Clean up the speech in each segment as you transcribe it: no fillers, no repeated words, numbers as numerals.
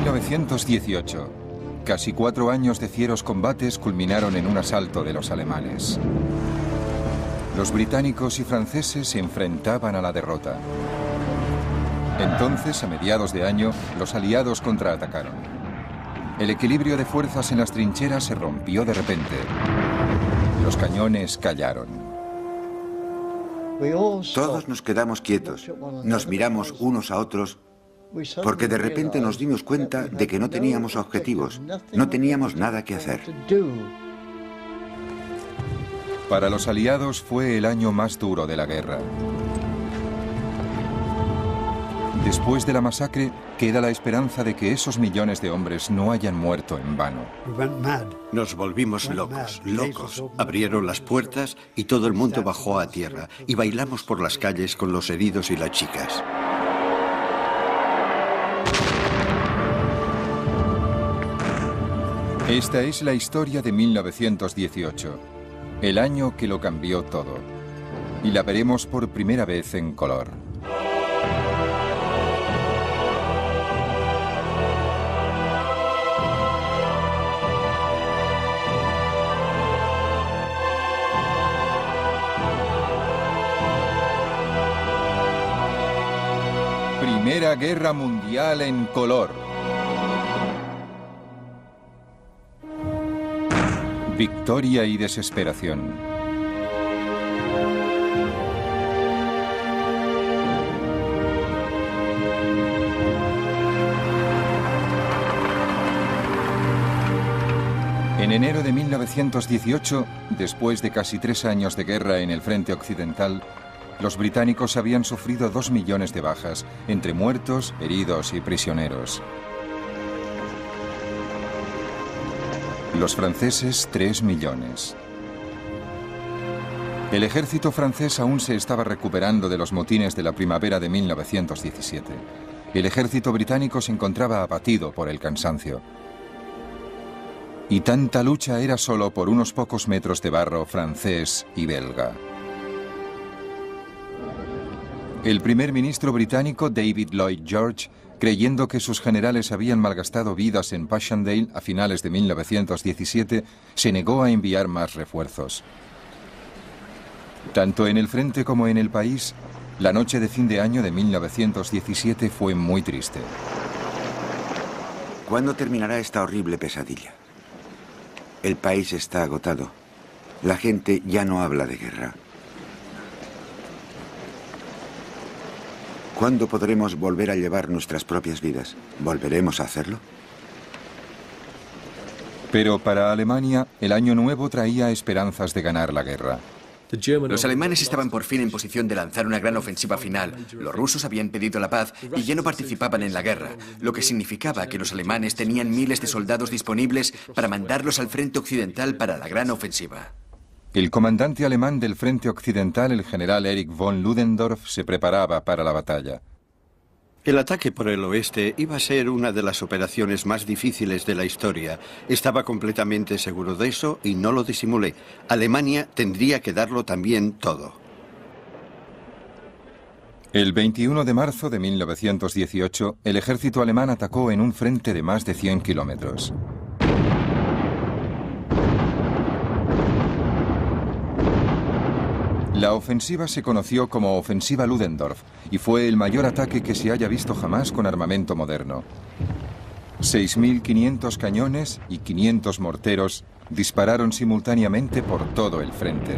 1918. Casi 4 años de fieros combates culminaron en un asalto de los alemanes. Los británicos y franceses se enfrentaban a la derrota. Entonces, a mediados de año, los aliados contraatacaron. El equilibrio de fuerzas en las trincheras se rompió de repente. Los cañones callaron. Todos nos quedamos quietos, nos miramos unos a otros, porque de repente nos dimos cuenta de que no teníamos objetivos, no teníamos nada que hacer. Para los aliados fue el año más duro de la guerra. Después de la masacre, queda la esperanza de que esos millones de hombres no hayan muerto en vano. Nos volvimos locos. Abrieron las puertas y todo el mundo bajó a tierra y bailamos por las calles con los heridos y las chicas. Esta es la historia de 1918, el año que lo cambió todo. Y la veremos por primera vez en color. Primera Guerra Mundial en color. Victoria y desesperación. En enero de 1918, después de casi 3 años de guerra en el frente occidental, los británicos habían sufrido 2 millones de bajas, entre muertos, heridos y prisioneros. Los franceses, 3 millones. El ejército francés aún se estaba recuperando de los motines de la primavera de 1917. El ejército británico se encontraba abatido por el cansancio. Y tanta lucha era solo por unos pocos metros de barro francés y belga. El primer ministro británico David Lloyd George, creyendo que sus generales habían malgastado vidas en Passchendaele a finales de 1917, se negó a enviar más refuerzos. Tanto en el frente como en el país, la noche de fin de año de 1917 fue muy triste. ¿Cuándo terminará esta horrible pesadilla? El país está agotado. La gente ya no habla de guerra. ¿Cuándo podremos volver a llevar nuestras propias vidas? ¿Volveremos a hacerlo? Pero para Alemania, el año nuevo traía esperanzas de ganar la guerra. Los alemanes estaban por fin en posición de lanzar una gran ofensiva final. Los rusos habían pedido la paz y ya no participaban en la guerra, lo que significaba que los alemanes tenían miles de soldados disponibles para mandarlos al frente occidental para la gran ofensiva. El comandante alemán del frente occidental, el general Erich von Ludendorff, se preparaba para la batalla. El ataque por el oeste iba a ser una de las operaciones más difíciles de la historia. Estaba completamente seguro de eso y no lo disimulé. Alemania tendría que darlo también todo. El 21 de marzo de 1918, el ejército alemán atacó en un frente de más de 100 kilómetros. La ofensiva se conoció como Ofensiva Ludendorff y fue el mayor ataque que se haya visto jamás con armamento moderno. 6.500 cañones y 500 morteros dispararon simultáneamente por todo el frente.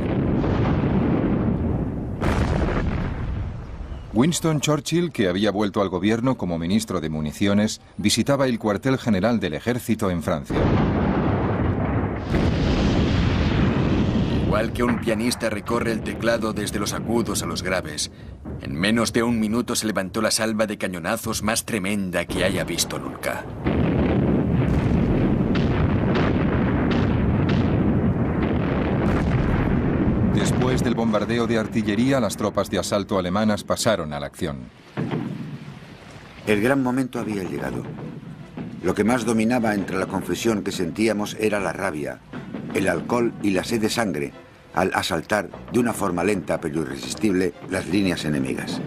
Winston Churchill, que había vuelto al gobierno como ministro de municiones, visitaba el cuartel general del ejército en Francia. Igual que un pianista recorre el teclado desde los agudos a los graves, en menos de 1 minuto se levantó la salva de cañonazos más tremenda que haya visto nunca. Después del bombardeo de artillería, las tropas de asalto alemanas pasaron a la acción. El gran momento había llegado. Lo que más dominaba entre la confusión que sentíamos era la rabia, el alcohol y la sed de sangre, al asaltar de una forma lenta pero irresistible las líneas enemigas.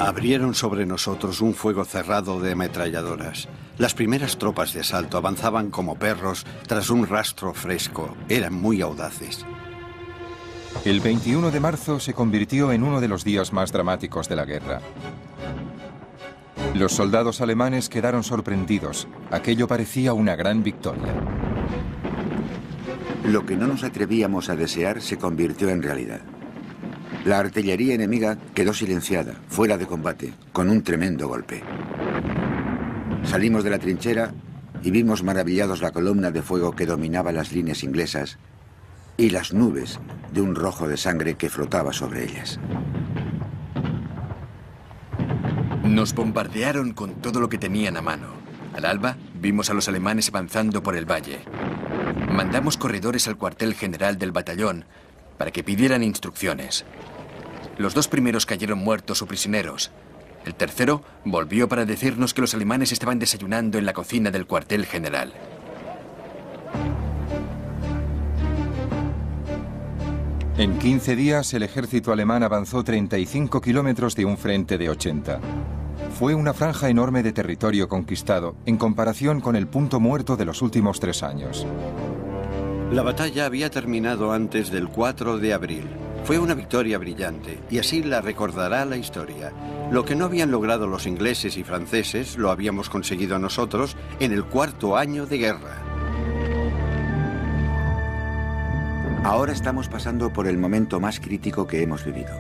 Abrieron sobre nosotros un fuego cerrado de ametralladoras. Las primeras tropas de asalto avanzaban como perros tras un rastro fresco. Eran muy audaces. El 21 de marzo se convirtió en uno de los días más dramáticos de la guerra. Los soldados alemanes quedaron sorprendidos. Aquello parecía una gran victoria. Lo que no nos atrevíamos a desear se convirtió en realidad. La artillería enemiga quedó silenciada, fuera de combate, con un tremendo golpe. Salimos de la trinchera y vimos maravillados la columna de fuego que dominaba las líneas inglesas y las nubes de un rojo de sangre que flotaba sobre ellas. Nos bombardearon con todo lo que tenían a mano. Al alba, vimos a los alemanes avanzando por el valle. Mandamos corredores al cuartel general del batallón para que pidieran instrucciones. Los 2 primeros cayeron muertos o prisioneros. El tercero volvió para decirnos que los alemanes estaban desayunando en la cocina del cuartel general. En 15 días, el ejército alemán avanzó 35 kilómetros de un frente de 80. Fue una franja enorme de territorio conquistado en comparación con el punto muerto de los últimos 3 años. La batalla había terminado antes del 4 de abril. Fue una victoria brillante, y así la recordará la historia. Lo que no habían logrado los ingleses y franceses lo habíamos conseguido nosotros en el 4º año de guerra. Ahora estamos pasando por el momento más crítico que hemos vivido.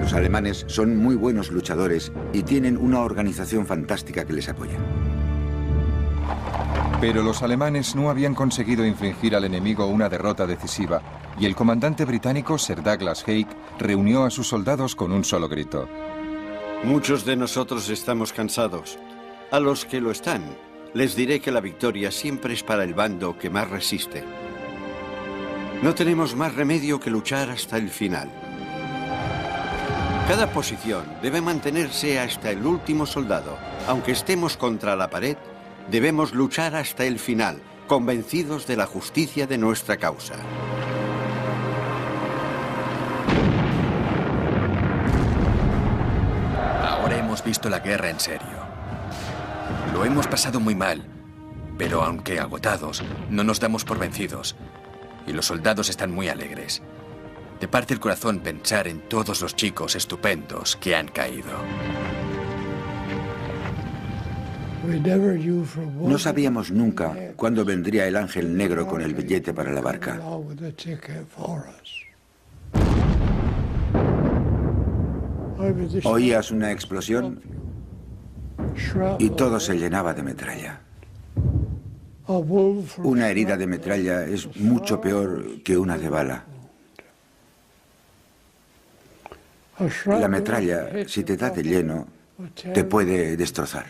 Los alemanes son muy buenos luchadores y tienen una organización fantástica que les apoya. Pero los alemanes no habían conseguido infligir al enemigo una derrota decisiva, y el comandante británico Sir Douglas Haig reunió a sus soldados con un solo grito. Muchos de nosotros estamos cansados. A los que lo están, les diré que la victoria siempre es para el bando que más resiste. No tenemos más remedio que luchar hasta el final. Cada posición debe mantenerse hasta el último soldado. Aunque estemos contra la pared, debemos luchar hasta el final, convencidos de la justicia de nuestra causa. Ahora hemos visto la guerra en serio. Lo hemos pasado muy mal, pero aunque agotados, no nos damos por vencidos. Y los soldados están muy alegres. Te parte el corazón pensar en todos los chicos estupendos que han caído. No sabíamos nunca cuándo vendría el ángel negro con el billete para la barca. Oías una explosión y todo se llenaba de metralla. Una herida de metralla es mucho peor que una de bala. La metralla, si te da de lleno, te puede destrozar.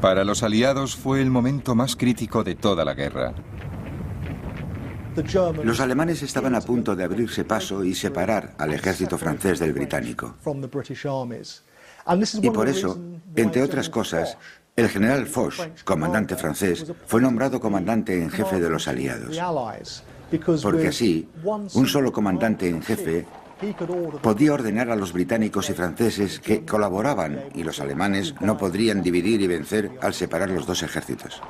Para los aliados fue el momento más crítico de toda la guerra. Los alemanes estaban a punto de abrirse paso y separar al ejército francés del británico. Y por eso, entre otras cosas, el general Foch, comandante francés, fue nombrado comandante en jefe de los aliados. Porque así, un solo comandante en jefe podía ordenar a los británicos y franceses que colaboraban y los alemanes no podrían dividir y vencer al separar los 2 ejércitos.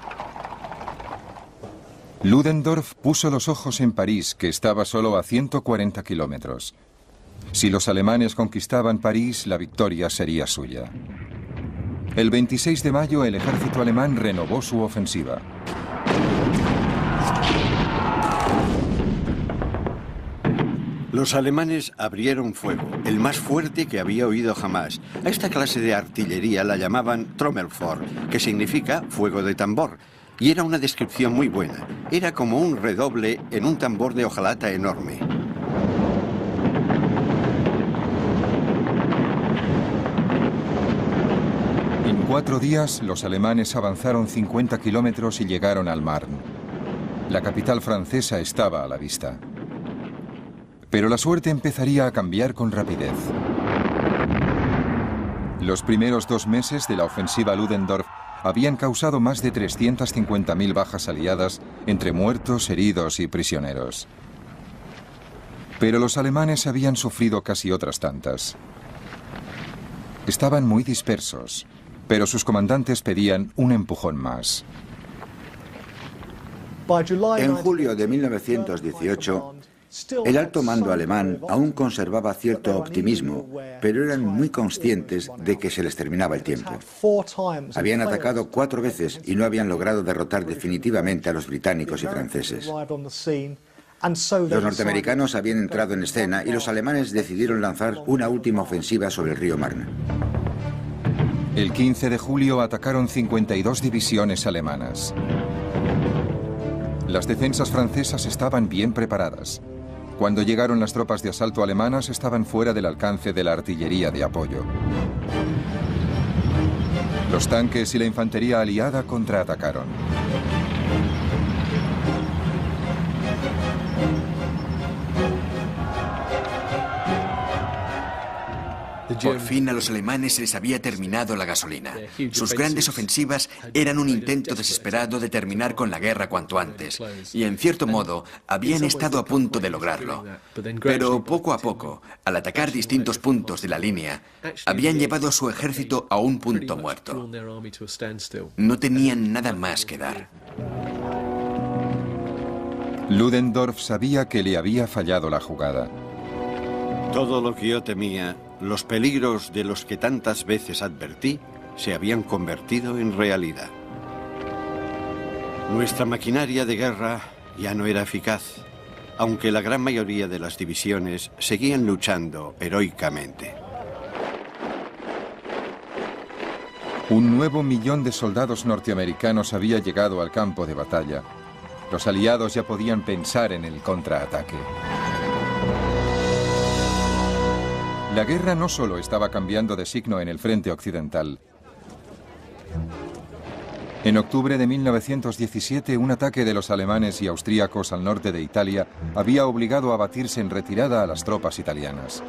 Ludendorff puso los ojos en París, que estaba solo a 140 kilómetros. Si los alemanes conquistaban París, la victoria sería suya. El 26 de mayo, el ejército alemán renovó su ofensiva. Los alemanes abrieron fuego, el más fuerte que había oído jamás. A esta clase de artillería la llamaban Trommelfeuer, que significa fuego de tambor, y era una descripción muy buena. Era como un redoble en un tambor de hojalata enorme. En 4 días, los alemanes avanzaron 50 kilómetros y llegaron al Marne. La capital francesa estaba a la vista. Pero la suerte empezaría a cambiar con rapidez. Los primeros 2 meses de la ofensiva Ludendorff habían causado más de 350.000 bajas aliadas entre muertos, heridos y prisioneros. Pero los alemanes habían sufrido casi otras tantas. Estaban muy dispersos, pero sus comandantes pedían un empujón más. En julio de 1918, el alto mando alemán aún conservaba cierto optimismo, pero eran muy conscientes de que se les terminaba el tiempo. Habían atacado 4 veces y no habían logrado derrotar definitivamente a los británicos y franceses. Los norteamericanos habían entrado en escena y los alemanes decidieron lanzar una última ofensiva sobre el río Marne. El 15 de julio atacaron 52 divisiones alemanas. Las defensas francesas estaban bien preparadas. Cuando llegaron las tropas de asalto alemanas, estaban fuera del alcance de la artillería de apoyo. Los tanques y la infantería aliada contraatacaron. Por fin a los alemanes se les había terminado la gasolina. Sus grandes ofensivas eran un intento desesperado de terminar con la guerra cuanto antes, y en cierto modo habían estado a punto de lograrlo. Pero poco a poco, al atacar distintos puntos de la línea, habían llevado a su ejército a un punto muerto. No tenían nada más que dar. Ludendorff sabía que le había fallado la jugada. Todo lo que yo temía, los peligros de los que tantas veces advertí, se habían convertido en realidad. Nuestra maquinaria de guerra ya no era eficaz, aunque la gran mayoría de las divisiones seguían luchando heroicamente. Un nuevo millón de soldados norteamericanos había llegado al campo de batalla. Los aliados ya podían pensar en el contraataque. La guerra no solo estaba cambiando de signo en el frente occidental. En octubre de 1917, un ataque de los alemanes y austríacos al norte de Italia había obligado a batirse en retirada a las tropas italianas.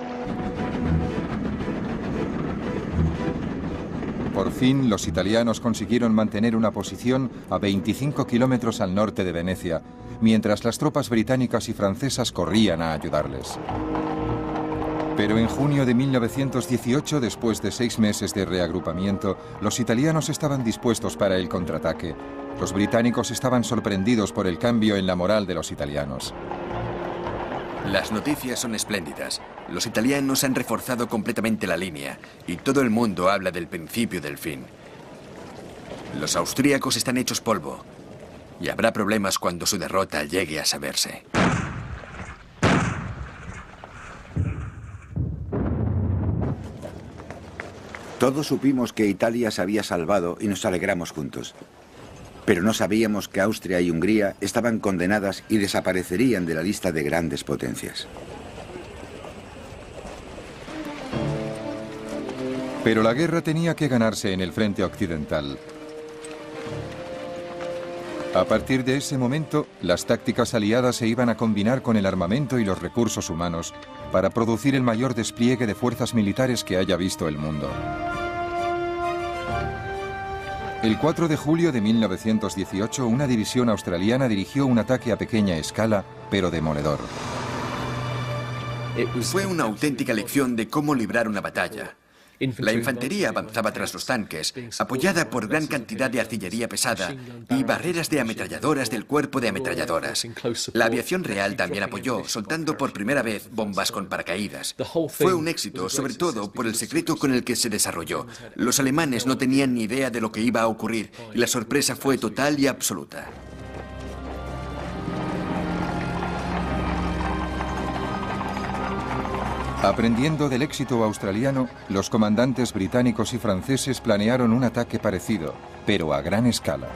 Por fin, los italianos consiguieron mantener una posición a 25 kilómetros al norte de Venecia, mientras las tropas británicas y francesas corrían a ayudarles. Pero en junio de 1918, después de 6 meses de reagrupamiento, los italianos estaban dispuestos para el contraataque. Los británicos estaban sorprendidos por el cambio en la moral de los italianos. Las noticias son espléndidas. Los italianos han reforzado completamente la línea y todo el mundo habla del principio del fin. Los austríacos están hechos polvo y habrá problemas cuando su derrota llegue a saberse. Todos supimos que Italia se había salvado y nos alegramos juntos. Pero no sabíamos que Austria y Hungría estaban condenadas y desaparecerían de la lista de grandes potencias. Pero la guerra tenía que ganarse en el frente occidental. A partir de ese momento, las tácticas aliadas se iban a combinar con el armamento y los recursos humanos para producir el mayor despliegue de fuerzas militares que haya visto el mundo. El 4 de julio de 1918, una división australiana dirigió un ataque a pequeña escala, pero demoledor. Fue una auténtica lección de cómo librar una batalla. La infantería avanzaba tras los tanques, apoyada por gran cantidad de artillería pesada y barreras de ametralladoras del cuerpo de ametralladoras. La aviación real también apoyó, soltando por primera vez bombas con paracaídas. Fue un éxito, sobre todo por el secreto con el que se desarrolló. Los alemanes no tenían ni idea de lo que iba a ocurrir y la sorpresa fue total y absoluta. Aprendiendo del éxito australiano, los comandantes británicos y franceses planearon un ataque parecido, pero a gran escala.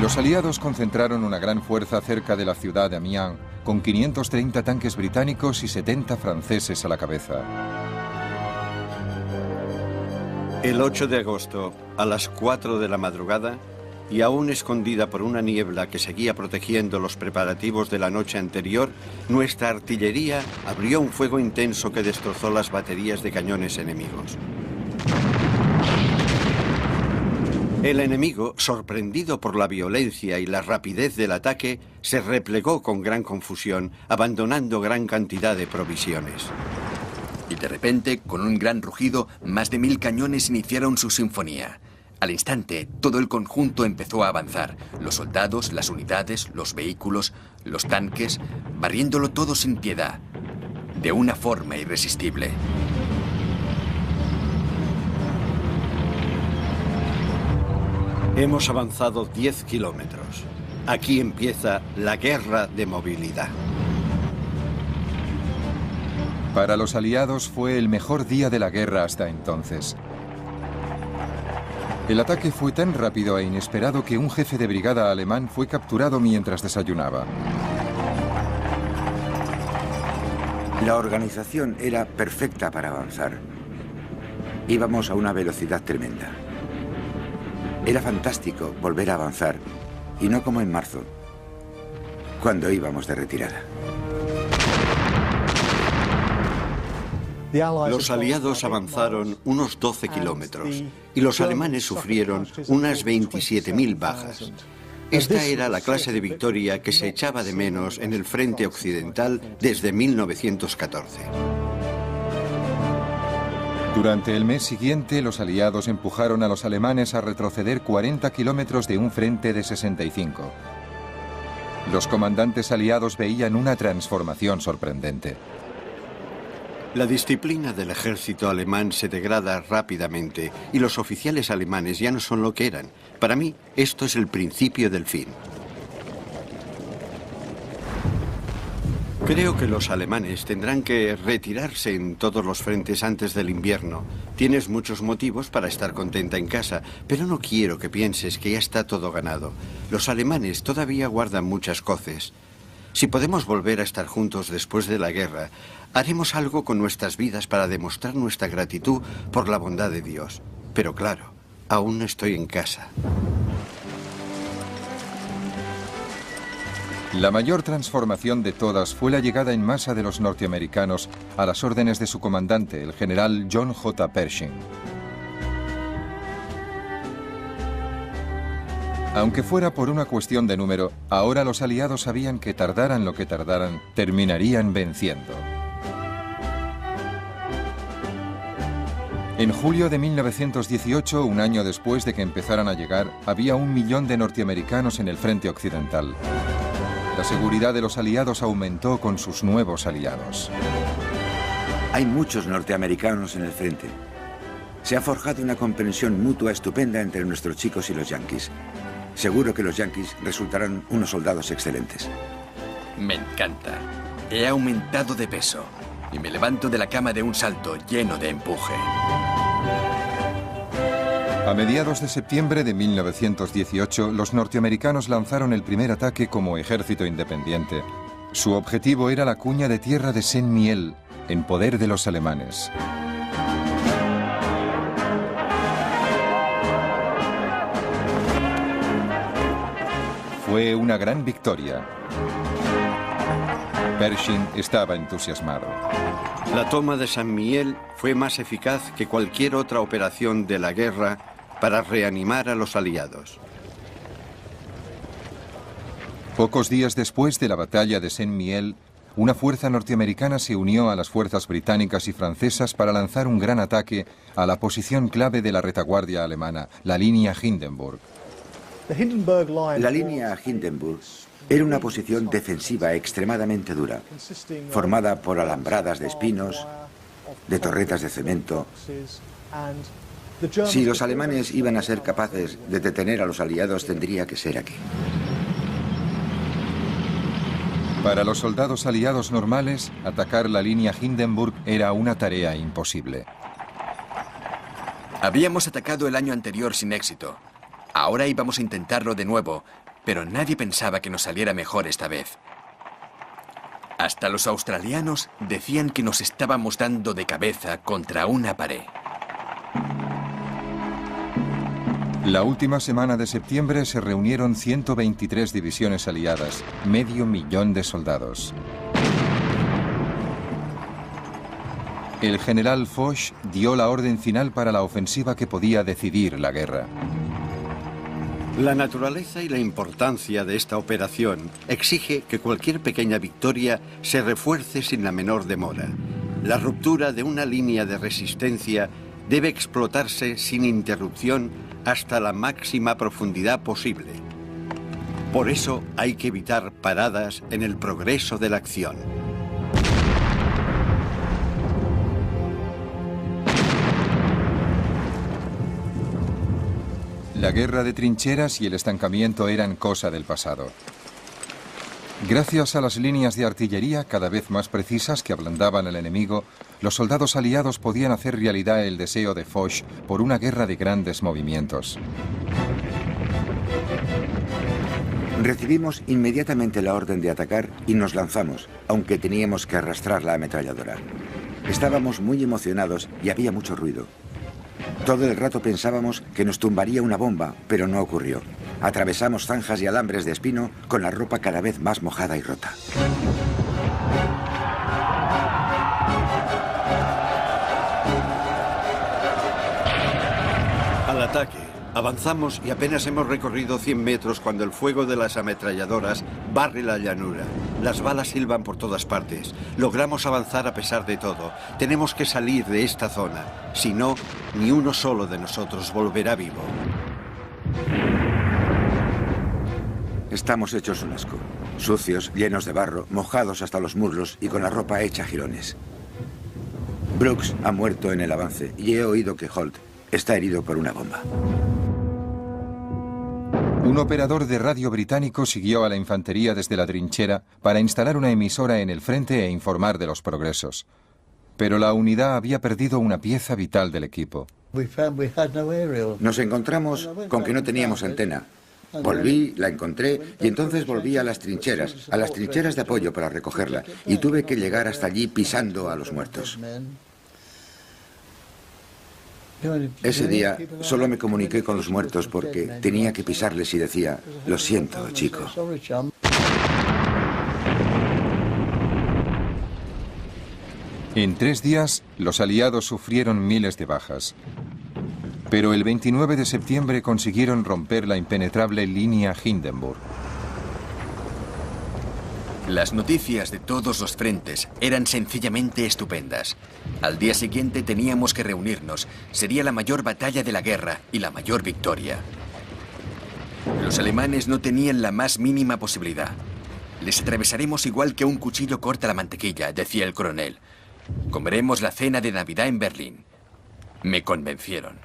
Los aliados concentraron una gran fuerza cerca de la ciudad de Amiens, con 530 tanques británicos y 70 franceses a la cabeza. El 8 de agosto, a las 4 de la madrugada, y aún escondida por una niebla que seguía protegiendo los preparativos de la noche anterior, nuestra artillería abrió un fuego intenso que destrozó las baterías de cañones enemigos. El enemigo, sorprendido por la violencia y la rapidez del ataque, se replegó con gran confusión, abandonando gran cantidad de provisiones. Y de repente, con un gran rugido, más de 1000 cañones iniciaron su sinfonía. Al instante, todo el conjunto empezó a avanzar. Los soldados, las unidades, los vehículos, los tanques, barriéndolo todo sin piedad, de una forma irresistible. Hemos avanzado 10 kilómetros. Aquí empieza la guerra de movilidad. Para los aliados fue el mejor día de la guerra hasta entonces. El ataque fue tan rápido e inesperado que un jefe de brigada alemán fue capturado mientras desayunaba. La organización era perfecta para avanzar. Íbamos a una velocidad tremenda. Era fantástico volver a avanzar, y no como en marzo, cuando íbamos de retirada. Los aliados avanzaron unos 12 kilómetros y los alemanes sufrieron unas 27.000 bajas. Esta era la clase de victoria que se echaba de menos en el frente occidental desde 1914. Durante el mes siguiente, los aliados empujaron a los alemanes a retroceder 40 kilómetros de un frente de 65. Los comandantes aliados veían una transformación sorprendente. La disciplina del ejército alemán se degrada rápidamente y los oficiales alemanes ya no son lo que eran. Para mí, esto es el principio del fin. Creo que los alemanes tendrán que retirarse en todos los frentes antes del invierno. Tienes muchos motivos para estar contenta en casa, pero no quiero que pienses que ya está todo ganado. Los alemanes todavía guardan muchas coces. Si podemos volver a estar juntos después de la guerra, haremos algo con nuestras vidas para demostrar nuestra gratitud por la bondad de Dios. Pero claro, aún no estoy en casa. La mayor transformación de todas fue la llegada en masa de los norteamericanos a las órdenes de su comandante, el general John J. Pershing. Aunque fuera por una cuestión de número, ahora los aliados sabían que tardaran lo que tardaran, terminarían venciendo. En julio de 1918, un año después de que empezaran a llegar, había 1 millón de norteamericanos en el frente occidental. La seguridad de los aliados aumentó con sus nuevos aliados. Hay muchos norteamericanos en el frente. Se ha forjado una comprensión mutua estupenda entre nuestros chicos y los yanquis. Seguro que los yanquis resultarán unos soldados excelentes. Me encanta. He aumentado de peso y me levanto de la cama de un salto lleno de empuje. A mediados de septiembre de 1918, los norteamericanos lanzaron el primer ataque como ejército independiente. Su objetivo era la cuña de tierra de Saint-Mihiel, en poder de los alemanes. Fue una gran victoria. Pershing estaba entusiasmado. La toma de Saint-Mihiel fue más eficaz que cualquier otra operación de la guerra para reanimar a los aliados. Pocos días después de la batalla de Saint-Mihiel, una fuerza norteamericana se unió a las fuerzas británicas y francesas para lanzar un gran ataque a la posición clave de la retaguardia alemana, la línea Hindenburg. La línea Hindenburg era una posición defensiva extremadamente dura, formada por alambradas de espinos, de torretas de cemento. Si los alemanes iban a ser capaces de detener a los aliados, tendría que ser aquí. Para los soldados aliados normales, atacar la línea Hindenburg era una tarea imposible. Habíamos atacado el año anterior sin éxito. Ahora íbamos a intentarlo de nuevo, pero nadie pensaba que nos saliera mejor esta vez. Hasta los australianos decían que nos estábamos dando de cabeza contra una pared. La última semana de septiembre se reunieron 123 divisiones aliadas, 500.000 de soldados. El general Foch dio la orden final para la ofensiva que podía decidir la guerra. La naturaleza y la importancia de esta operación exige que cualquier pequeña victoria se refuerce sin la menor demora. La ruptura de una línea de resistencia debe explotarse sin interrupción hasta la máxima profundidad posible. Por eso hay que evitar paradas en el progreso de la acción. La guerra de trincheras y el estancamiento eran cosa del pasado. Gracias a las líneas de artillería cada vez más precisas que ablandaban al enemigo, los soldados aliados podían hacer realidad el deseo de Foch por una guerra de grandes movimientos. Recibimos inmediatamente la orden de atacar y nos lanzamos, aunque teníamos que arrastrar la ametralladora. Estábamos muy emocionados y había mucho ruido. Todo el rato pensábamos que nos tumbaría una bomba, pero no ocurrió. Atravesamos zanjas y alambres de espino con la ropa cada vez más mojada y rota. Al ataque. Avanzamos y apenas hemos recorrido 100 metros cuando el fuego de las ametralladoras barre la llanura. Las balas silban por todas partes. Logramos avanzar a pesar de todo. Tenemos que salir de esta zona. Si no, ni uno solo de nosotros volverá vivo. Estamos hechos un asco. Sucios, llenos de barro, mojados hasta los muslos y con la ropa hecha jirones. Brooks ha muerto en el avance y he oído que Holt está herido por una bomba. Un operador de radio británico siguió a la infantería desde la trinchera para instalar una emisora en el frente e informar de los progresos. Pero la unidad había perdido una pieza vital del equipo. Nos encontramos con que no teníamos antena. Volví, la encontré y entonces volví a las trincheras de apoyo para recogerla y tuve que llegar hasta allí pisando a los muertos. Ese día solo me comuniqué con los muertos porque tenía que pisarles y decía, lo siento, chico. En 3 días, los aliados sufrieron miles de bajas. Pero el 29 de septiembre consiguieron romper la impenetrable línea Hindenburg. Las noticias de todos los frentes eran sencillamente estupendas. Al día siguiente teníamos que reunirnos. Sería la mayor batalla de la guerra y la mayor victoria. Los alemanes no tenían la más mínima posibilidad. Les atravesaremos igual que un cuchillo corta la mantequilla, decía el coronel. Comeremos la cena de Navidad en Berlín. Me convencieron.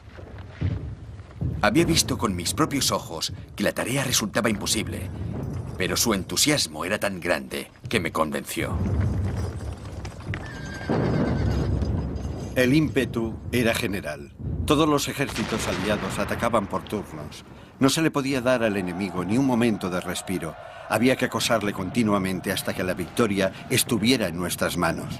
Había visto con mis propios ojos que la tarea resultaba imposible. Pero su entusiasmo era tan grande que me convenció. El ímpetu era general. Todos los ejércitos aliados atacaban por turnos. No se le podía dar al enemigo ni un momento de respiro. Había que acosarle continuamente hasta que la victoria estuviera en nuestras manos.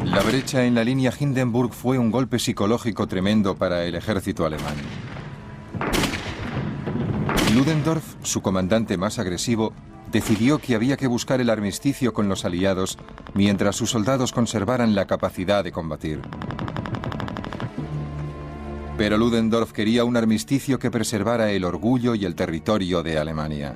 La brecha en la línea Hindenburg fue un golpe psicológico tremendo para el ejército alemán. Ludendorff, su comandante más agresivo, decidió que había que buscar el armisticio con los aliados mientras sus soldados conservaran la capacidad de combatir. Pero Ludendorff quería un armisticio que preservara el orgullo y el territorio de Alemania.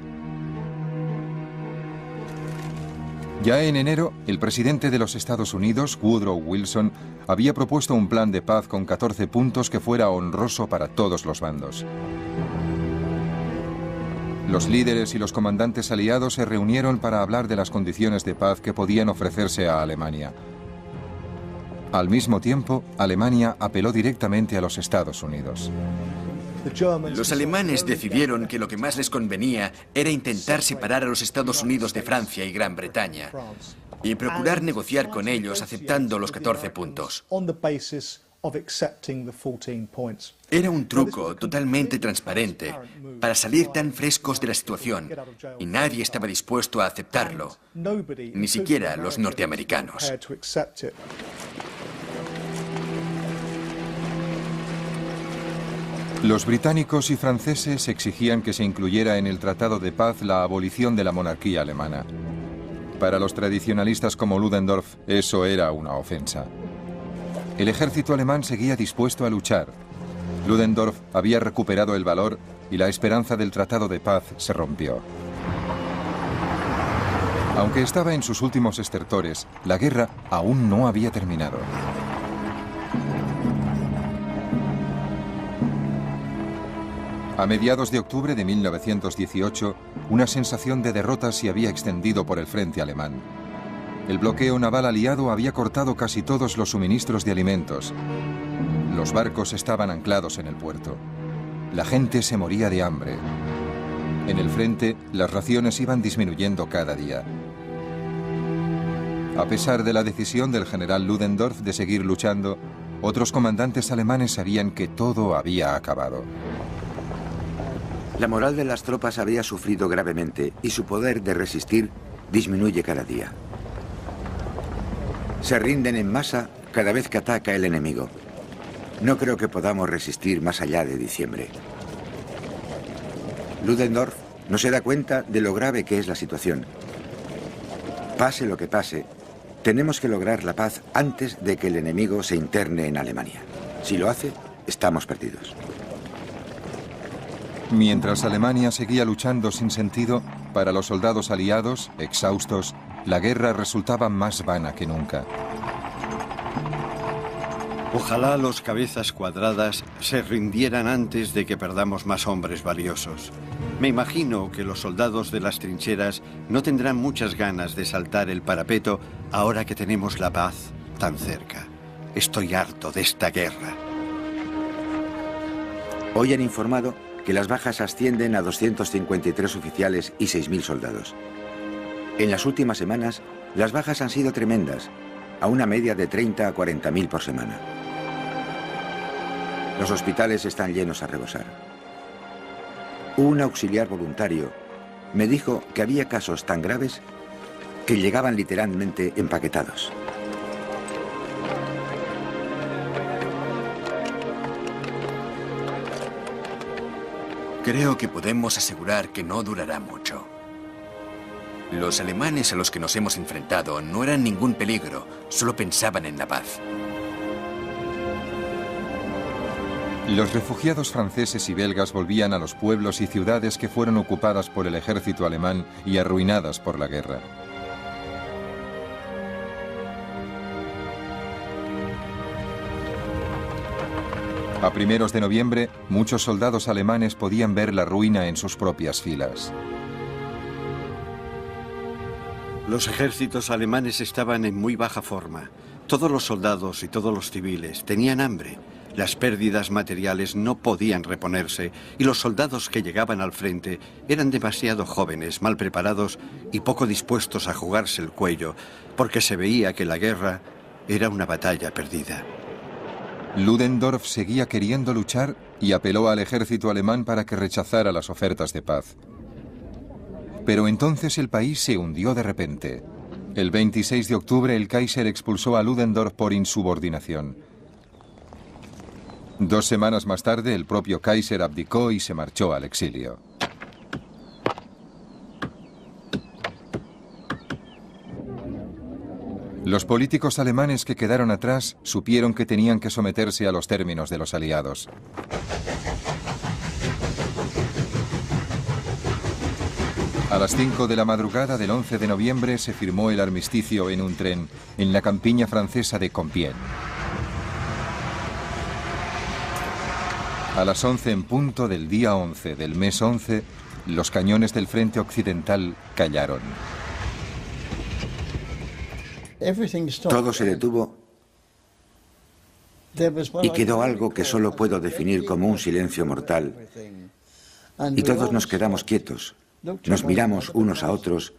Ya en enero, el presidente de los Estados Unidos, Woodrow Wilson, había propuesto un plan de paz con 14 puntos que fuera honroso para todos los bandos. Los líderes y los comandantes aliados se reunieron para hablar de las condiciones de paz que podían ofrecerse a Alemania. Al mismo tiempo, Alemania apeló directamente a los Estados Unidos. Los alemanes decidieron que lo que más les convenía era intentar separar a los Estados Unidos de Francia y Gran Bretaña y procurar negociar con ellos aceptando los 14 puntos. Era un truco totalmente transparente para salir tan frescos de la situación y nadie estaba dispuesto a aceptarlo, ni siquiera los norteamericanos. Los británicos y franceses exigían que se incluyera en el Tratado de Paz la abolición de la monarquía alemana. Para los tradicionalistas como Ludendorff, eso era una ofensa. El ejército alemán seguía dispuesto a luchar. Ludendorff había recuperado el valor y la esperanza del tratado de paz se rompió. Aunque estaba en sus últimos estertores, la guerra aún no había terminado. A mediados de octubre de 1918, una sensación de derrota se había extendido por el frente alemán. El bloqueo naval aliado había cortado casi todos los suministros de alimentos. Los barcos estaban anclados en el puerto. La gente se moría de hambre. En el frente, las raciones iban disminuyendo cada día. A pesar de la decisión del general Ludendorff de seguir luchando, otros comandantes alemanes sabían que todo había acabado. La moral de las tropas había sufrido gravemente y su poder de resistir disminuye cada día. Se rinden en masa cada vez que ataca el enemigo. No creo que podamos resistir más allá de diciembre. Ludendorff no se da cuenta de lo grave que es la situación. Pase lo que pase, tenemos que lograr la paz antes de que el enemigo se interne en Alemania. Si lo hace, estamos perdidos. Mientras Alemania seguía luchando sin sentido, para los soldados aliados, exhaustos, la guerra resultaba más vana que nunca. Ojalá los cabezas cuadradas se rindieran antes de que perdamos más hombres valiosos. Me imagino que los soldados de las trincheras no tendrán muchas ganas de saltar el parapeto ahora que tenemos la paz tan cerca. Estoy harto de esta guerra. Hoy han informado que las bajas ascienden a 253 oficiales y 6.000 soldados. En las últimas semanas, las bajas han sido tremendas, a una media de 30 a 40.000 por semana. Los hospitales están llenos a rebosar. Un auxiliar voluntario me dijo que había casos tan graves que llegaban literalmente empaquetados. Creo que podemos asegurar que no durará mucho. Los alemanes a los que nos hemos enfrentado no eran ningún peligro, solo pensaban en la paz. Los refugiados franceses y belgas volvían a los pueblos y ciudades que fueron ocupadas por el ejército alemán y arruinadas por la guerra. A primeros de noviembre, muchos soldados alemanes podían ver la ruina en sus propias filas. Los ejércitos alemanes estaban en muy baja forma. Todos los soldados y todos los civiles tenían hambre. Las pérdidas materiales no podían reponerse y los soldados que llegaban al frente eran demasiado jóvenes, mal preparados y poco dispuestos a jugarse el cuello, porque se veía que la guerra era una batalla perdida. Ludendorff seguía queriendo luchar y apeló al ejército alemán para que rechazara las ofertas de paz. Pero entonces el país se hundió de repente. El 26 de octubre el Kaiser expulsó a Ludendorff por insubordinación. 2 semanas más tarde el propio Kaiser abdicó y se marchó al exilio. Los políticos alemanes que quedaron atrás supieron que tenían que someterse a los términos de los aliados. A las 5 de la madrugada del 11 de noviembre se firmó el armisticio en un tren en la campiña francesa de Compiègne. A las 11 en punto del día 11 del mes 11, los cañones del frente occidental callaron. Todo se detuvo y quedó algo que solo puedo definir como un silencio mortal. Y todos nos quedamos quietos, nos miramos unos a otros,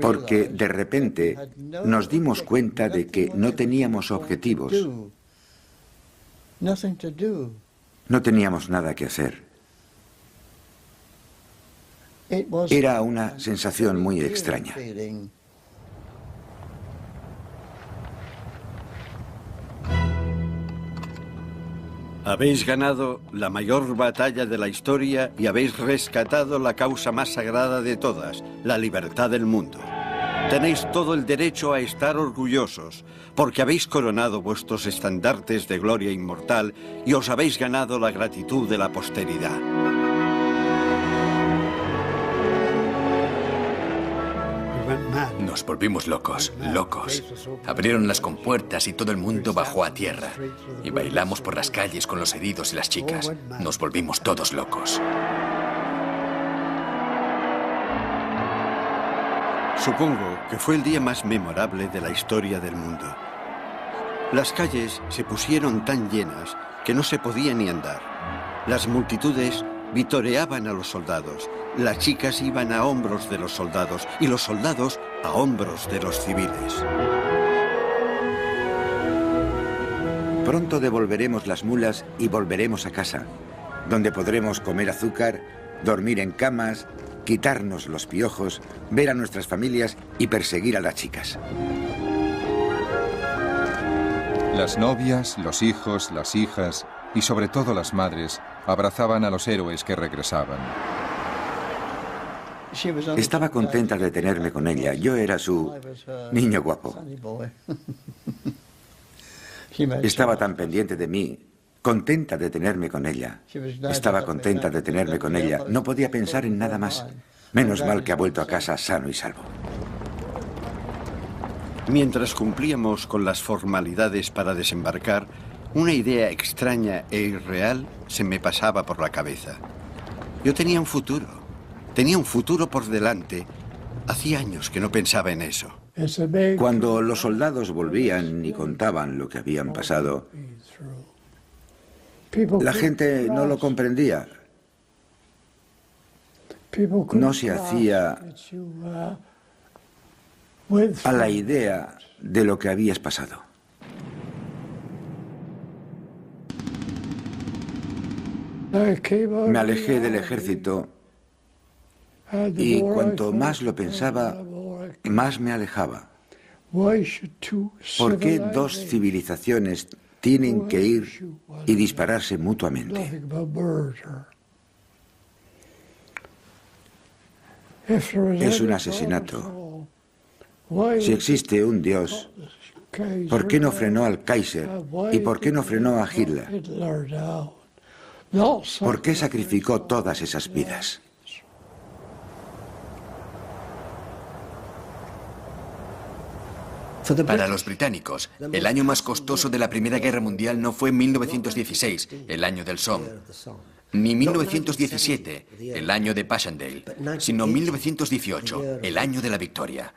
porque de repente nos dimos cuenta de que no teníamos objetivos, no teníamos nada que hacer. Era una sensación muy extraña. Habéis ganado la mayor batalla de la historia y habéis rescatado la causa más sagrada de todas, la libertad del mundo. Tenéis todo el derecho a estar orgullosos, porque habéis coronado vuestros estandartes de gloria inmortal y os habéis ganado la gratitud de la posteridad. Nos volvimos locos, locos. Abrieron las compuertas y todo el mundo bajó a tierra. Y bailamos por las calles con los heridos y las chicas. Nos volvimos todos locos. Supongo que fue el día más memorable de la historia del mundo. Las calles se pusieron tan llenas que no se podía ni andar. Las multitudes vitoreaban a los soldados, las chicas iban a hombros de los soldados y los soldados a hombros de los civiles. Pronto devolveremos las mulas y volveremos a casa, donde podremos comer azúcar, dormir en camas, quitarnos los piojos, ver a nuestras familias y perseguir a las chicas. Las novias, los hijos, las hijas y sobre todo las madres abrazaban a los héroes que regresaban. Estaba contenta de tenerme con ella. Yo era su niño guapo. Estaba tan pendiente de mí, contenta de tenerme con ella. Estaba contenta de tenerme con ella. No podía pensar en nada más. Menos mal que ha vuelto a casa sano y salvo. Mientras cumplíamos con las formalidades para desembarcar, una idea extraña e irreal se me pasaba por la cabeza. Yo tenía un futuro por delante. Hacía años que no pensaba en eso. Cuando los soldados volvían y contaban lo que habían pasado, la gente no lo comprendía. No se hacía a la idea de lo que habías pasado. Me alejé del ejército y cuanto más lo pensaba, más me alejaba. ¿Por qué dos civilizaciones tienen que ir y dispararse mutuamente? Es un asesinato. Si existe un Dios, ¿por qué no frenó al Kaiser? ¿Y por qué no frenó a Hitler? ¿Por qué sacrificó todas esas vidas? Para los británicos, el año más costoso de la Primera Guerra Mundial no fue 1916, el año del Somme, ni 1917, el año de Passchendaele, sino 1918, el año de la victoria.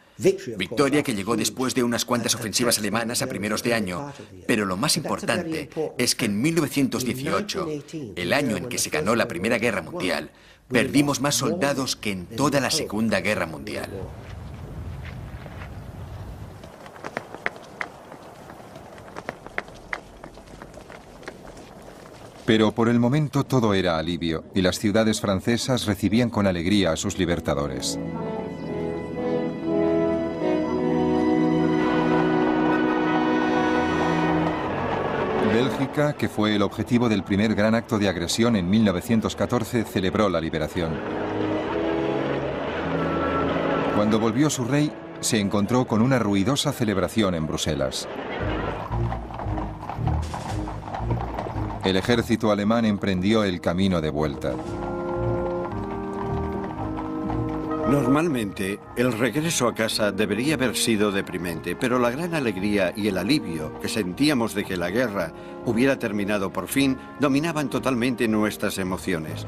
Victoria que llegó después de unas cuantas ofensivas alemanas a primeros de año, pero lo más importante es que en 1918, el año en que se ganó la Primera Guerra Mundial, perdimos más soldados que en toda la Segunda Guerra Mundial. Pero por el momento todo era alivio y las ciudades francesas recibían con alegría a sus libertadores. Bélgica, que fue el objetivo del primer gran acto de agresión en 1914, celebró la liberación. Cuando volvió su rey, se encontró con una ruidosa celebración en Bruselas. El ejército alemán emprendió el camino de vuelta. Normalmente, el regreso a casa debería haber sido deprimente, pero la gran alegría y el alivio que sentíamos de que la guerra hubiera terminado por fin dominaban totalmente nuestras emociones.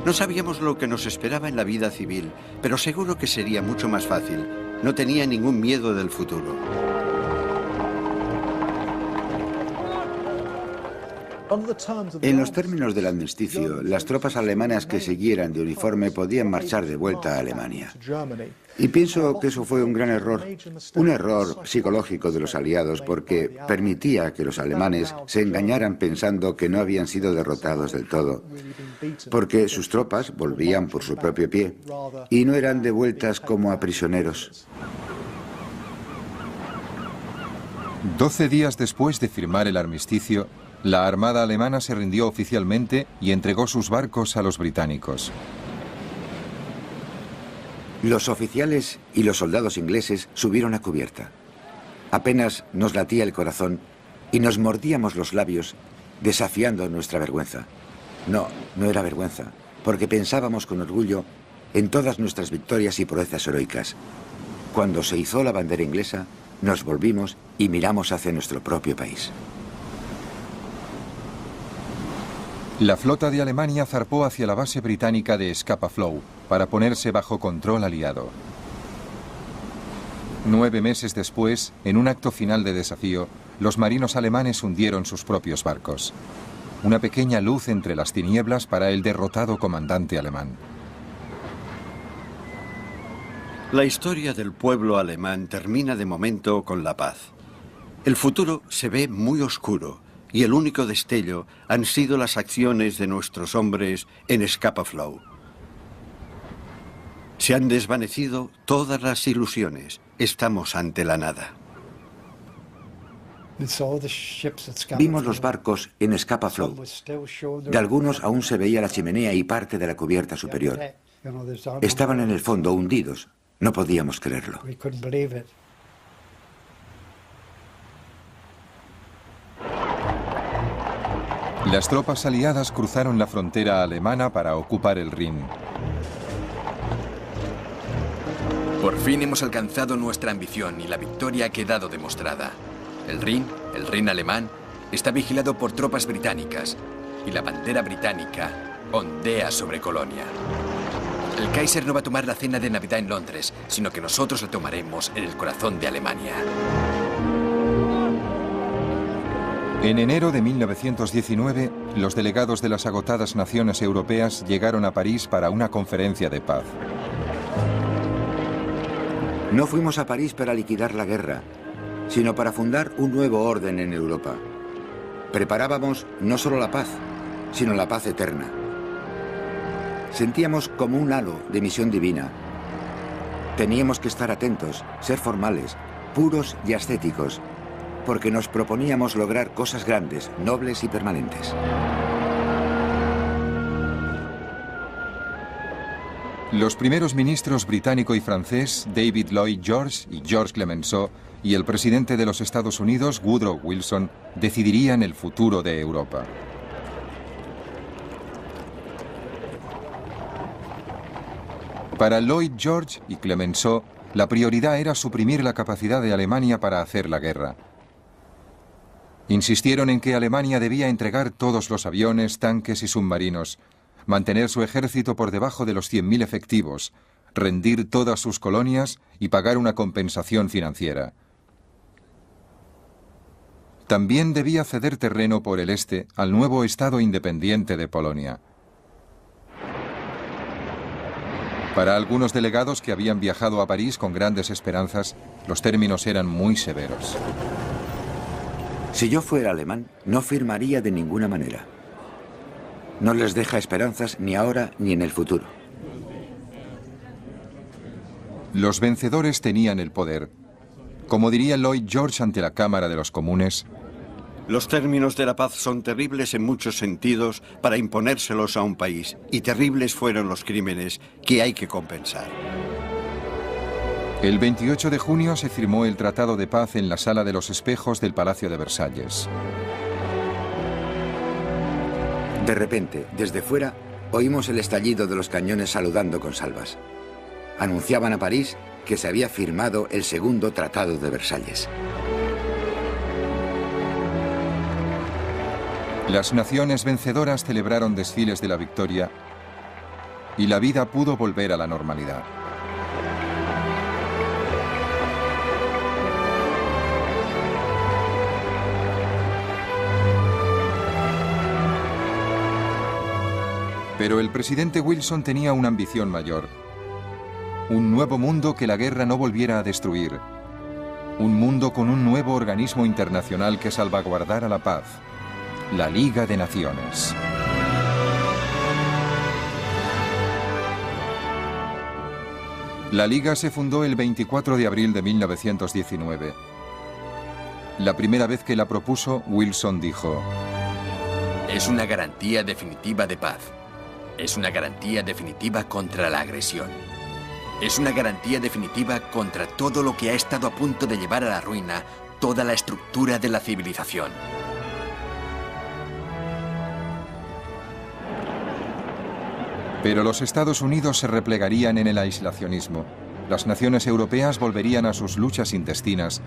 No sabíamos lo que nos esperaba en la vida civil, pero seguro que sería mucho más fácil. No tenía ningún miedo del futuro. En los términos del armisticio, las tropas alemanas que siguieran de uniforme podían marchar de vuelta a Alemania. Y pienso que eso fue un gran error, un error psicológico de los aliados, porque permitía que los alemanes se engañaran pensando que no habían sido derrotados del todo, porque sus tropas volvían por su propio pie y no eran devueltas como a prisioneros. 12 días después de firmar el armisticio, la armada alemana se rindió oficialmente y entregó sus barcos a los británicos. Los oficiales y los soldados ingleses subieron a cubierta. Apenas nos latía el corazón y nos mordíamos los labios desafiando nuestra vergüenza. No era vergüenza, porque pensábamos con orgullo en todas nuestras victorias y proezas heroicas. Cuando se izó la bandera inglesa, nos volvimos y miramos hacia nuestro propio país. La flota de Alemania zarpó hacia la base británica de Scapa Flow para ponerse bajo control aliado. 9 meses después, en un acto final de desafío, los marinos alemanes hundieron sus propios barcos. Una pequeña luz entre las tinieblas para el derrotado comandante alemán. La historia del pueblo alemán termina de momento con la paz. El futuro se ve muy oscuro y el único destello han sido las acciones de nuestros hombres en Scapa Flow. Se han desvanecido todas las ilusiones. Estamos ante la nada. Vimos los barcos en Scapa Flow. De algunos aún se veía la chimenea y parte de la cubierta superior. Estaban en el fondo, hundidos. No podíamos creerlo. Las tropas aliadas cruzaron la frontera alemana para ocupar el Rin. Por fin hemos alcanzado nuestra ambición y la victoria ha quedado demostrada. El Rin alemán, está vigilado por tropas británicas y la bandera británica ondea sobre Colonia. El Kaiser no va a tomar la cena de Navidad en Londres, sino que nosotros la tomaremos en el corazón de Alemania. En enero de 1919, los delegados de las agotadas naciones europeas llegaron a París para una conferencia de paz. No fuimos a París para liquidar la guerra, sino para fundar un nuevo orden en Europa. Preparábamos no solo la paz, sino la paz eterna. Sentíamos como un halo de misión divina. Teníamos que estar atentos, ser formales, puros y ascéticos, porque nos proponíamos lograr cosas grandes, nobles y permanentes. Los primeros ministros británico y francés, David Lloyd George y Georges Clemenceau, y el presidente de los Estados Unidos, Woodrow Wilson, decidirían el futuro de Europa. Para Lloyd George y Clemenceau, la prioridad era suprimir la capacidad de Alemania para hacer la guerra. Insistieron en que Alemania debía entregar todos los aviones, tanques y submarinos, mantener su ejército por debajo de los 100.000 efectivos, rendir todas sus colonias y pagar una compensación financiera. También debía ceder terreno por el este al nuevo Estado independiente de Polonia. Para algunos delegados que habían viajado a París con grandes esperanzas, los términos eran muy severos. Si yo fuera alemán, no firmaría de ninguna manera. No les deja esperanzas ni ahora ni en el futuro. Los vencedores tenían el poder. Como diría Lloyd George ante la Cámara de los Comunes: los términos de la paz son terribles en muchos sentidos para imponérselos a un país, y terribles fueron los crímenes que hay que compensar. El 28 de junio se firmó el Tratado de Paz en la Sala de los Espejos del Palacio de Versalles. De repente, desde fuera, oímos el estallido de los cañones saludando con salvas. Anunciaban a París que se había firmado el segundo Tratado de Versalles. Las naciones vencedoras celebraron desfiles de la victoria y la vida pudo volver a la normalidad. Pero el presidente Wilson tenía una ambición mayor. Un nuevo mundo que la guerra no volviera a destruir. Un mundo con un nuevo organismo internacional que salvaguardara la paz. La Liga de Naciones. La Liga se fundó el 24 de abril de 1919. La primera vez que la propuso, Wilson dijo: es una garantía definitiva de paz. Es una garantía definitiva contra la agresión. Es una garantía definitiva contra todo lo que ha estado a punto de llevar a la ruina toda la estructura de la civilización. Pero los Estados Unidos se replegarían en el aislacionismo. Las naciones europeas volverían a sus luchas intestinas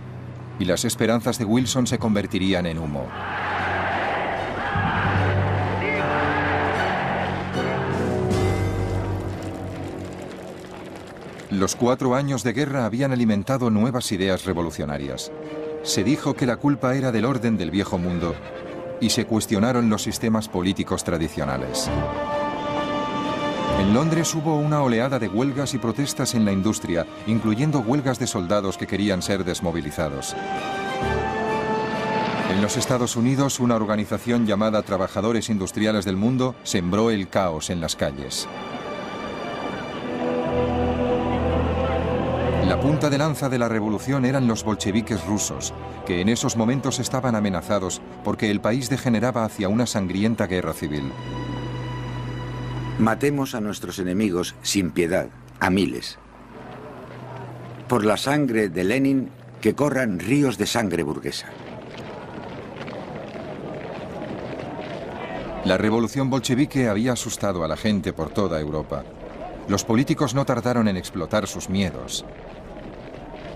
y las esperanzas de Wilson se convertirían en humo. Los 4 años de guerra habían alimentado nuevas ideas revolucionarias. Se dijo que la culpa era del orden del viejo mundo y se cuestionaron los sistemas políticos tradicionales. En Londres hubo una oleada de huelgas y protestas en la industria, incluyendo huelgas de soldados que querían ser desmovilizados. En los Estados Unidos, una organización llamada Trabajadores Industriales del Mundo sembró el caos en las calles. La punta de lanza de la revolución eran los bolcheviques rusos, que en esos momentos estaban amenazados porque el país degeneraba hacia una sangrienta guerra civil. Matemos a nuestros enemigos sin piedad, a miles. Por la sangre de Lenin, que corran ríos de sangre burguesa. La revolución bolchevique había asustado a la gente por toda Europa. Los políticos no tardaron en explotar sus miedos.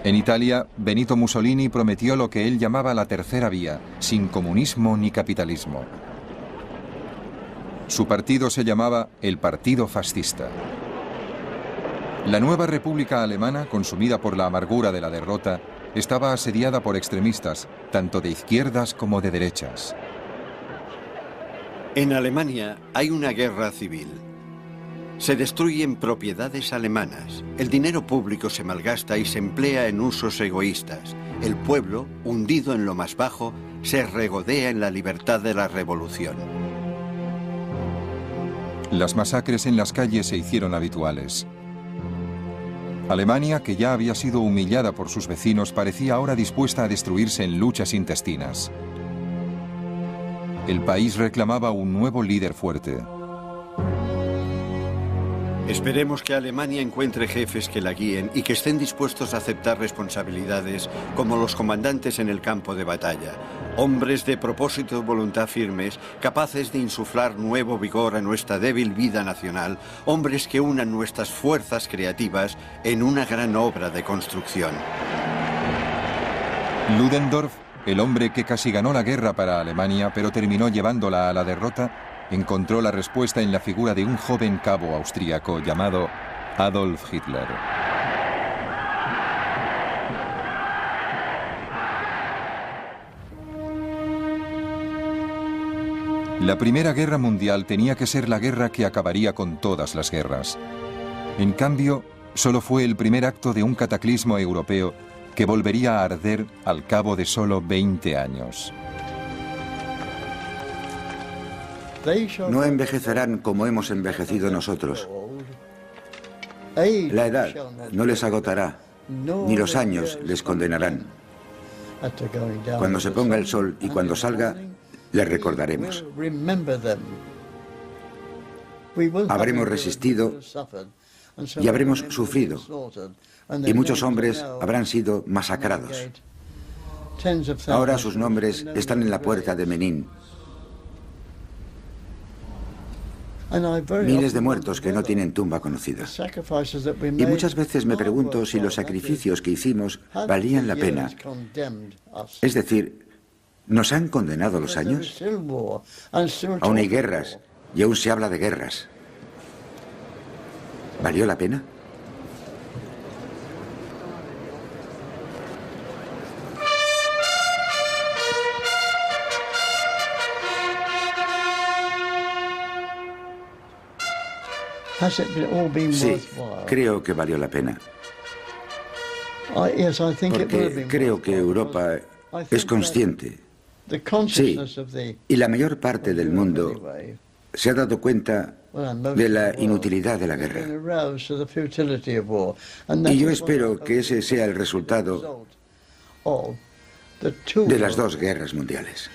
En Italia, Benito Mussolini prometió lo que él llamaba la tercera vía, sin comunismo ni capitalismo. Su partido se llamaba el Partido Fascista. La nueva República Alemana, consumida por la amargura de la derrota, estaba asediada por extremistas, tanto de izquierdas como de derechas. En Alemania hay una guerra civil. Se destruyen propiedades alemanas, el dinero público se malgasta y se emplea en usos egoístas. El pueblo, hundido en lo más bajo, se regodea en la libertad de la revolución. Las masacres en las calles se hicieron habituales. Alemania, que ya había sido humillada por sus vecinos, parecía ahora dispuesta a destruirse en luchas intestinas. El país reclamaba un nuevo líder fuerte. Esperemos que Alemania encuentre jefes que la guíen y que estén dispuestos a aceptar responsabilidades como los comandantes en el campo de batalla. Hombres de propósito y voluntad firmes, capaces de insuflar nuevo vigor a nuestra débil vida nacional. Hombres que unan nuestras fuerzas creativas en una gran obra de construcción. Ludendorff, el hombre que casi ganó la guerra para Alemania, pero terminó llevándola a la derrota, encontró la respuesta en la figura de un joven cabo austríaco llamado Adolf Hitler. La Primera Guerra Mundial tenía que ser la guerra que acabaría con todas las guerras. En cambio, solo fue el primer acto de un cataclismo europeo que volvería a arder al cabo de solo 20 años. No envejecerán como hemos envejecido nosotros. La edad no les agotará, ni los años les condenarán. Cuando se ponga el sol y cuando salga, les recordaremos. Habremos resistido y habremos sufrido, y muchos hombres habrán sido masacrados. Ahora sus nombres están en la puerta de Menin. Miles de muertos que no tienen tumba conocida. Y muchas veces me pregunto si los sacrificios que hicimos valían la pena. Es decir, ¿nos han condenado los años? Aún hay guerras y aún se habla de guerras. ¿Valió la pena? Sí, creo que valió la pena. Porque creo que Europa es consciente. Sí, y la mayor parte del mundo se ha dado cuenta de la inutilidad de la guerra. Y yo espero que ese sea el resultado de las 2 guerras mundiales.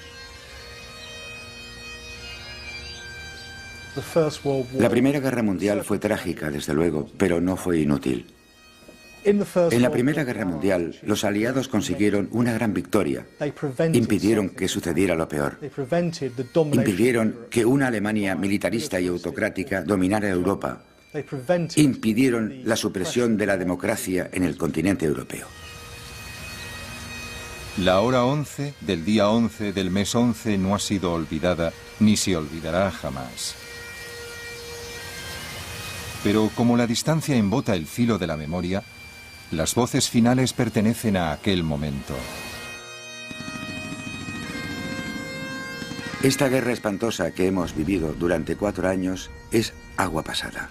La Primera Guerra Mundial fue trágica, desde luego, pero no fue inútil. En la Primera Guerra Mundial, los aliados consiguieron una gran victoria. Impidieron que sucediera lo peor. Impidieron que una Alemania militarista y autocrática dominara Europa. Impidieron la supresión de la democracia en el continente europeo. La hora 11 del día 11 del mes 11 no ha sido olvidada ni se olvidará jamás. Pero como la distancia embota el filo de la memoria, las voces finales pertenecen a aquel momento. Esta guerra espantosa que hemos vivido durante 4 años es agua pasada.